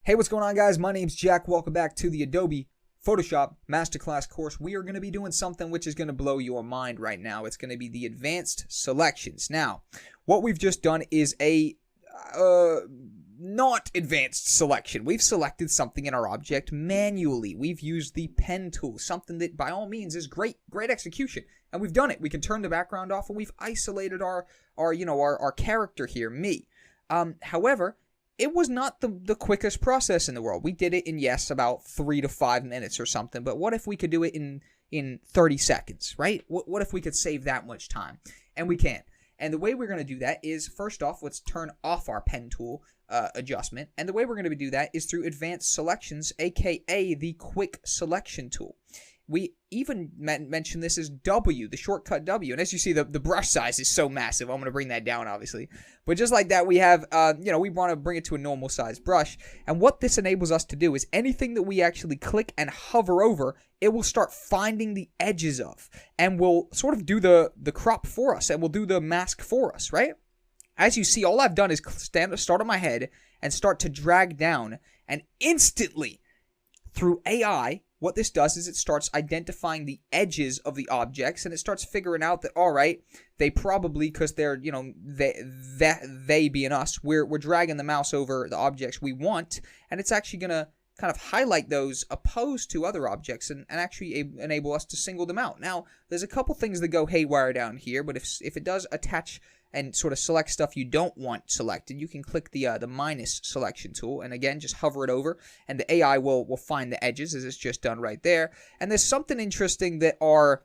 Hey, what's going on, guys? My name's Jack. Welcome back to the Adobe Photoshop Masterclass course. We are going to be doing something which is going to blow your mind right now. It's going to be the advanced selections. Now, what we've just done is a not advanced selection. We've selected something in our object manually. We've used the pen tool, something that by all means is great execution. And we've done it. We can turn the background off and we've isolated our character here, me. However, it was not the quickest process in the world. We did it in, yes, about 3 to 5 minutes or something. But what if we could do it in 30 seconds, right? What if we could save that much time? And we can. And the way we're going to do that is, first off, let's turn off our pen tool adjustment. And the way we're going to do that is through advanced selections, aka the quick selection tool. We even mentioned this as W, the shortcut W. And as you see, the brush size is so massive. I'm going to bring that down, obviously. But just like that, we have, we want to bring it to a normal size brush. And what this enables us to do is anything that we actually click and hover over, it will start finding the edges of. And will sort of do the crop for us. And will do the mask for us, right? As you see, all I've done is start on my head and start to drag down. And instantly, through AI, what this does is it starts identifying the edges of the objects, and it starts figuring out that, all right, they probably, because they're, they being us, we're dragging the mouse over the objects we want, and it's actually going to kind of highlight those opposed to other objects and actually enable us to single them out. Now, there's a couple things that go haywire down here, but if it does attach and sort of select stuff you don't want selected, you can click the minus selection tool, and again, just hover it over, and the AI will find the edges, as it's just done right there. And there's something interesting that our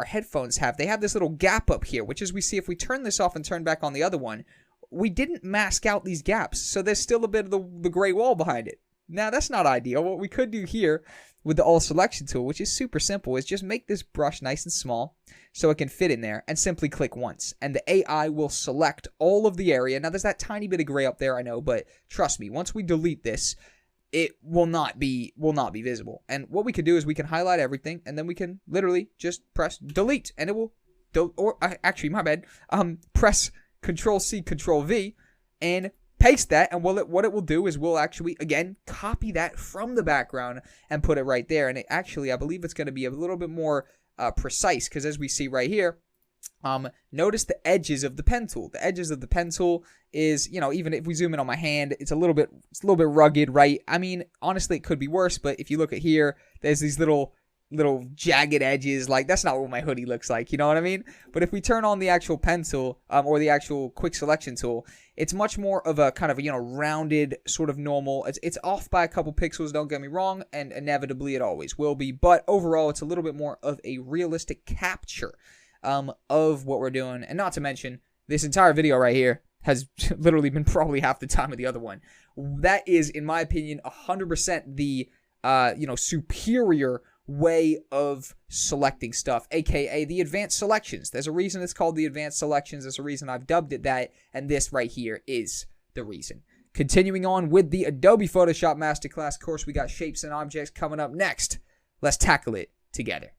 headphones have. They have this little gap up here, which is we see if we turn this off and turn back on the other one, we didn't mask out these gaps, so there's still a bit of the gray wall behind it. Now, that's not ideal. What we could do here with the all selection tool, which is super simple, is just make this brush nice and small so it can fit in there, and simply click once. And the AI will select all of the area. Now, there's that tiny bit of gray up there, I know, but trust me, once we delete this, it will not be visible. And what we could do is we can highlight everything, and then we can literally just press delete, and it will, actually, my bad, press Control-C, Control-V, and paste that, and what it will do is we'll actually, again, copy that from the background and put it right there. And it actually, I believe it's going to be a little bit more precise, because as we see right here, notice the edges of the pen tool. The edges of the pen tool is, even if we zoom in on my hand, it's a little bit rugged, right? I mean, honestly, it could be worse, but if you look at here, there's these little jagged edges. Like, that's not what my hoodie looks like, you know what I mean? But if we turn on the actual pen tool, or the actual quick selection tool, it's much more of a kind of, rounded, sort of normal. It's off by a couple pixels, don't get me wrong, and inevitably it always will be, but overall it's a little bit more of a realistic capture of what we're doing. And not to mention, this entire video right here has literally been probably half the time of the other one. That is, in my opinion, 100% the superior way of selecting stuff, aka the advanced selections. There's a reason it's called the advanced selections. There's a reason I've dubbed it that, and this right here is the reason. Continuing on with the Adobe Photoshop Masterclass course, we got shapes and objects coming up next. Let's tackle it together.